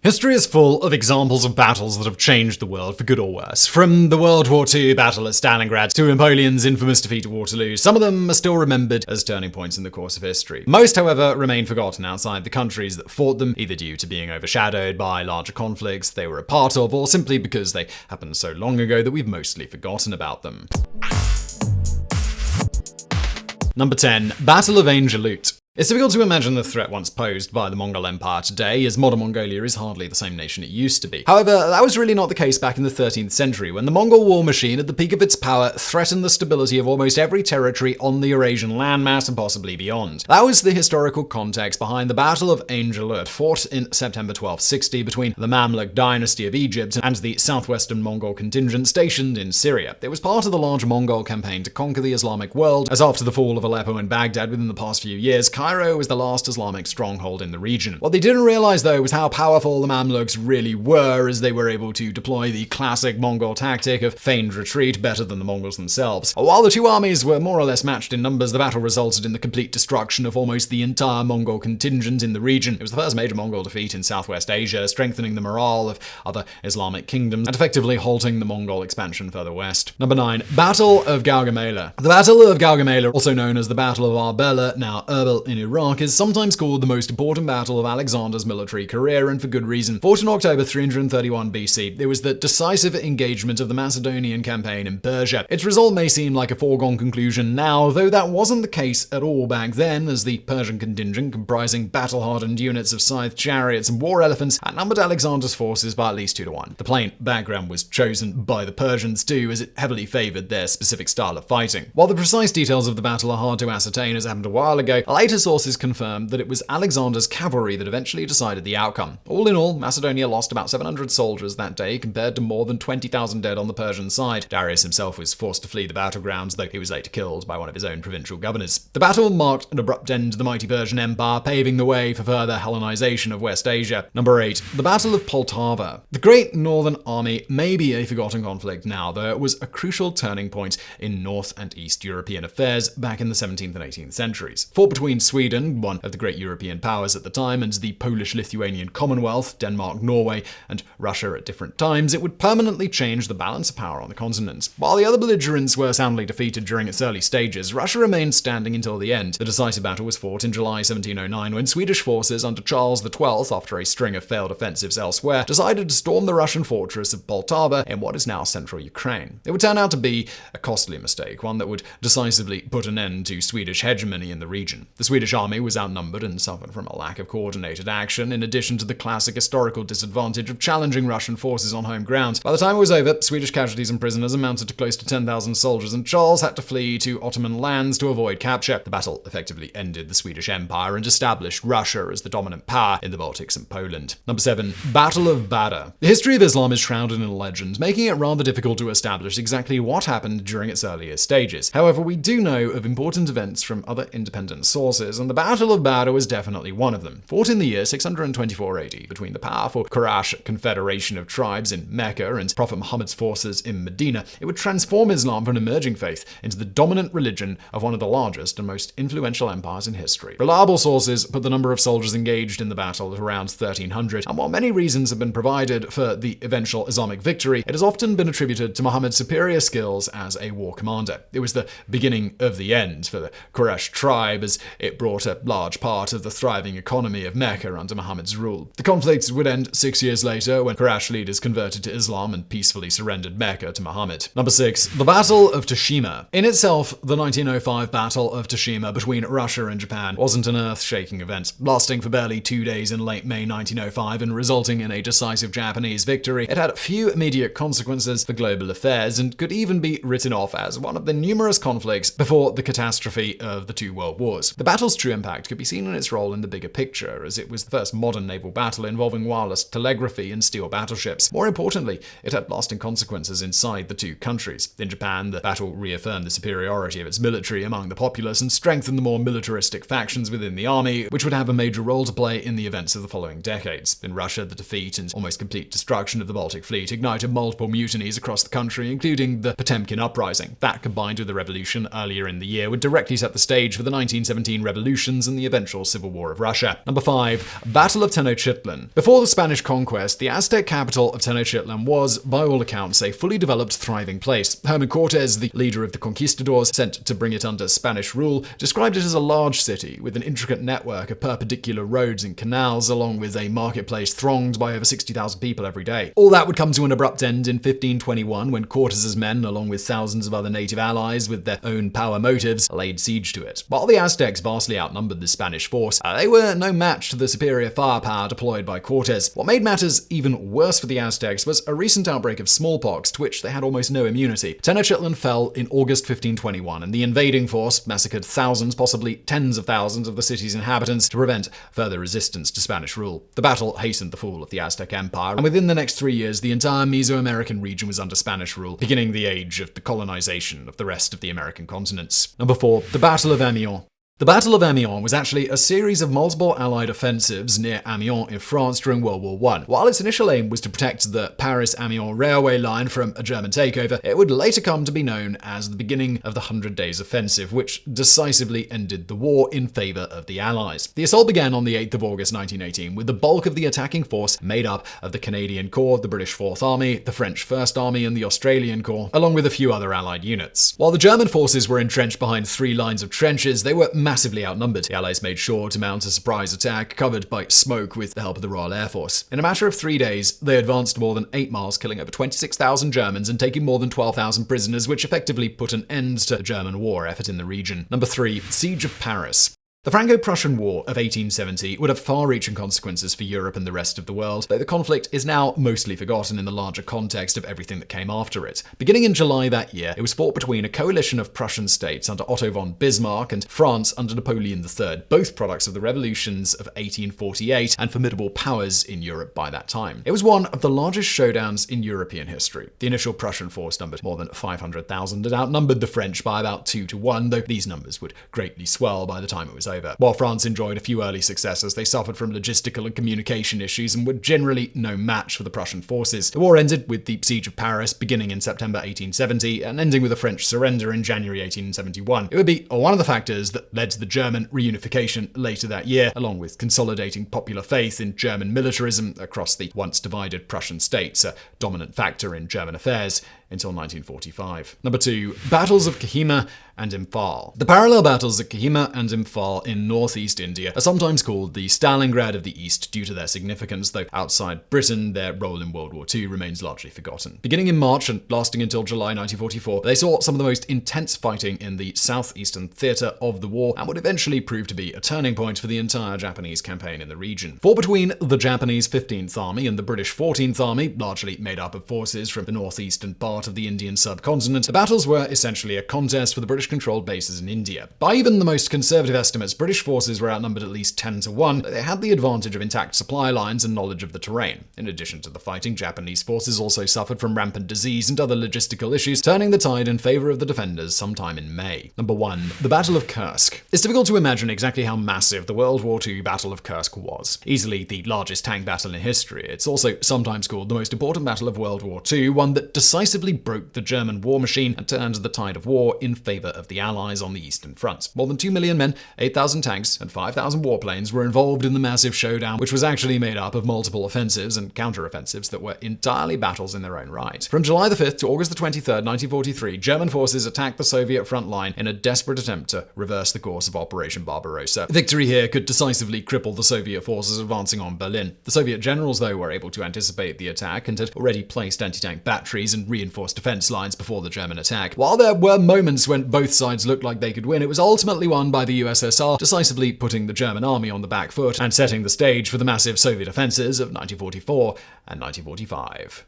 History is full of examples of battles that have changed the world for good or worse. From the World War II battle at Stalingrad to Napoleon's infamous defeat at Waterloo, some of them are still remembered as turning points in the course of history. Most, however, remain forgotten outside the countries that fought them, either due to being overshadowed by larger conflicts they were a part of, or simply because they happened so long ago that we've mostly forgotten about them. Number 10. Battle of Angelut. It's difficult to imagine the threat once posed by the Mongol Empire today, as modern Mongolia is hardly the same nation it used to be. However, that was really not the case back in the 13th century, when the Mongol war machine, at the peak of its power, threatened the stability of almost every territory on the Eurasian landmass and possibly beyond. That was the historical context behind the Battle of Angelut, fought in September 1260 between the Mamluk dynasty of Egypt and the southwestern Mongol contingent stationed in Syria. It was part of the large Mongol campaign to conquer the Islamic world, as after the fall of Aleppo and Baghdad within the past few years, Cairo was the last Islamic stronghold in the region. What they didn't realize, though, was how powerful the Mamluks really were, as they were able to deploy the classic Mongol tactic of feigned retreat better than the Mongols themselves. While the two armies were more or less matched in numbers, the battle resulted in the complete destruction of almost the entire Mongol contingent in the region. It was the first major Mongol defeat in Southwest Asia, strengthening the morale of other Islamic kingdoms and effectively halting the Mongol expansion further west. Number 9. Battle of Gargamala. The Battle of Gargamala, also known as the Battle of Arbela, now Erbil in Iraq, is sometimes called the most important battle of Alexander's military career, and for good reason. Fought in October 331 BC, it was the decisive engagement of the Macedonian campaign in Persia. Its result may seem like a foregone conclusion now, though that wasn't the case at all back then, as the Persian contingent, comprising battle-hardened units of scythed chariots and war elephants, outnumbered Alexander's forces by at least 2-1. The plain background was chosen by the Persians too, as it heavily favored their specific style of fighting. While the precise details of the battle are hard to ascertain, as happened a while ago, later sources confirmed that it was Alexander's cavalry that eventually decided the outcome. All in all, Macedonia lost about 700 soldiers that day, compared to more than 20,000 dead on the Persian side. Darius himself was forced to flee the battlegrounds, though he was later killed by one of his own provincial governors. The battle marked an abrupt end to the mighty Persian Empire, paving the way for further Hellenization of West Asia. Number 8. The Battle of Poltava. The Great Northern Army may be a forgotten conflict now, though it was a crucial turning point in North and East European affairs back in the 17th and 18th centuries. Fought between Sweden, one of the great European powers at the time, and the Polish-Lithuanian Commonwealth, Denmark, Norway, and Russia at different times, it would permanently change the balance of power on the continent. While the other belligerents were soundly defeated during its early stages, Russia remained standing until the end. The decisive battle was fought in July 1709, when Swedish forces under Charles XII, after a string of failed offensives elsewhere, decided to storm the Russian fortress of Poltava in what is now central Ukraine. It would turn out to be a costly mistake, one that would decisively put an end to Swedish hegemony in the region. The Swedish army was outnumbered and suffered from a lack of coordinated action, in addition to the classic historical disadvantage of challenging Russian forces on home ground. By the time it was over, Swedish casualties and prisoners amounted to close to 10,000 soldiers, and Charles had to flee to Ottoman lands to avoid capture. The battle effectively ended the Swedish Empire and established Russia as the dominant power in the Baltics and Poland. Number 7. Battle of Bada. The history of Islam is shrouded in legend, making it rather difficult to establish exactly what happened during its earlier stages. However, we do know of important events from other independent sources, and the Battle of Bada was definitely one of them. Fought in the year 624 AD between the powerful Quraysh confederation of tribes in Mecca and Prophet Muhammad's forces in Medina, it would transform Islam from an emerging faith into the dominant religion of one of the largest and most influential empires in history. Reliable sources put the number of soldiers engaged in the battle at around 1,300, and while many reasons have been provided for the eventual Islamic victory, it has often been attributed to Muhammad's superior skills as a war commander. It was the beginning of the end for the Quraysh tribe, as it brought a large part of the thriving economy of Mecca under Muhammad's rule. The conflict would end 6 years later when Quraysh leaders converted to Islam and peacefully surrendered Mecca to Muhammad. Number 6. The Battle of Toshima. In itself, the 1905 Battle of Toshima between Russia and Japan wasn't an earth-shaking event. Lasting for barely 2 days in late May 1905 and resulting in a decisive Japanese victory, it had few immediate consequences for global affairs and could even be written off as one of the numerous conflicts before the catastrophe of the two world wars. The battle's true impact could be seen in its role in the bigger picture, as it was the first modern naval battle involving wireless telegraphy and steel battleships. More importantly, it had lasting consequences inside the two countries. In Japan, the battle reaffirmed the superiority of its military among the populace and strengthened the more militaristic factions within the army, which would have a major role to play in the events of the following decades. In Russia, the defeat and almost complete destruction of the Baltic Fleet ignited multiple mutinies across the country, including the Potemkin Uprising. That, combined with the revolution earlier in the year, would directly set the stage for the 1917 revolution revolutions and the eventual civil war of Russia. Number 5. Battle of Tenochtitlan. Before the Spanish conquest, the Aztec capital of Tenochtitlan was, by all accounts, a fully developed, thriving place. Herman Cortes, the leader of the conquistadors sent to bring it under Spanish rule, described it as a large city with an intricate network of perpendicular roads and canals, along with a marketplace thronged by over 60,000 people every day. All that would come to an abrupt end in 1521 when Cortes's men, along with thousands of other native allies with their own power motives, laid siege to it. While the Aztecs vastly outnumbered the Spanish force, they were no match to the superior firepower deployed by Cortes. What made matters even worse for the Aztecs was a recent outbreak of smallpox, to which they had almost no immunity. Tenochtitlan fell in August 1521, and the invading force massacred thousands, possibly tens of thousands of the city's inhabitants to prevent further resistance to Spanish rule. The battle hastened the fall of the Aztec Empire, and within the next 3 years, the entire Mesoamerican region was under Spanish rule, beginning the age of the colonization of the rest of the American continents. Number 4. The Battle of Ermion. The Battle of Ermion was actually a series of multiple Allied offensives near Amiens in France during World War I. While its initial aim was to protect the Paris-Amiens railway line from a German takeover, it would later come to be known as the beginning of the 100 Days Offensive, which decisively ended the war in favor of the Allies. The assault began on the 8th of August 1918, with the bulk of the attacking force made up of the Canadian Corps, the British Fourth Army, the French First Army, and the Australian Corps, along with a few other Allied units. While the German forces were entrenched behind 3 lines of trenches, they were massively outnumbered. The Allies made sure to mount a surprise attack covered by smoke with the help of the Royal Air Force. In a matter of 3 days, they advanced more than 8 miles, killing over 26,000 Germans and taking more than 12,000 prisoners, which effectively put an end to the German war effort in the region. Number 3. Siege of Paris. The Franco-Prussian War of 1870 would have far-reaching consequences for Europe and the rest of the world, though the conflict is now mostly forgotten in the larger context of everything that came after it. Beginning in July that year, it was fought between a coalition of Prussian states under Otto von Bismarck and France under Napoleon III, both products of the revolutions of 1848 and formidable powers in Europe by that time. It was one of the largest showdowns in European history. The initial Prussian force numbered more than 500,000 and outnumbered the French by about 2 to 1, though these numbers would greatly swell by the time it was over. While France enjoyed a few early successes, they suffered from logistical and communication issues and were generally no match for the Prussian forces. The war ended with the Siege of Paris beginning in September 1870 and ending with a French surrender in January 1871. It would be one of the factors that led to the German reunification later that year, along with consolidating popular faith in German militarism across the once divided Prussian states, a dominant factor in German affairs until 1945. Number 2. Battles of Kakema and Imfal. The parallel battles at Kakema and Imfal in northeast India are sometimes called the Stalingrad of the East due to their significance, though outside Britain, their role in World War II remains largely forgotten. Beginning in March and lasting until July 1944, they saw some of the most intense fighting in the southeastern theatre of the war and would eventually prove to be a turning point for the entire Japanese campaign in the region. Fought between the Japanese 15th Army and the British 14th Army, largely made up of forces from the northeastern part of the Indian subcontinent, the battles were essentially a contest for the British-controlled bases in India. By even the most conservative estimates, British forces were outnumbered at least 10 to 1, but they had the advantage of intact supply lines and knowledge of the terrain. In addition to the fighting, Japanese forces also suffered from rampant disease and other logistical issues, turning the tide in favor of the defenders sometime in May. Number 1. The Battle of Kursk. It's difficult to imagine exactly how massive the World War II Battle of Kursk was. Easily the largest tank battle in history, it's also sometimes called the most important battle of World War II, one that decisively broke the German war machine and turned the tide of war in favor of the Allies on the Eastern Front. More than 2 million men, 8,000 tanks, and 5,000 warplanes were involved in the massive showdown, which was actually made up of multiple offensives and counter-offensives that were entirely battles in their own right. From July the 5th to August the 23rd, 1943, German forces attacked the Soviet front line in a desperate attempt to reverse the course of Operation Barbarossa. Victory here could decisively cripple the Soviet forces advancing on Berlin. The Soviet generals, though, were able to anticipate the attack and had already placed anti-tank batteries and reinforced defense lines before the German attack. While there were moments when both sides looked like they could win, it was ultimately won by the USSR, decisively putting the German army on the back foot and setting the stage for the massive Soviet offensives of 1944 and 1945.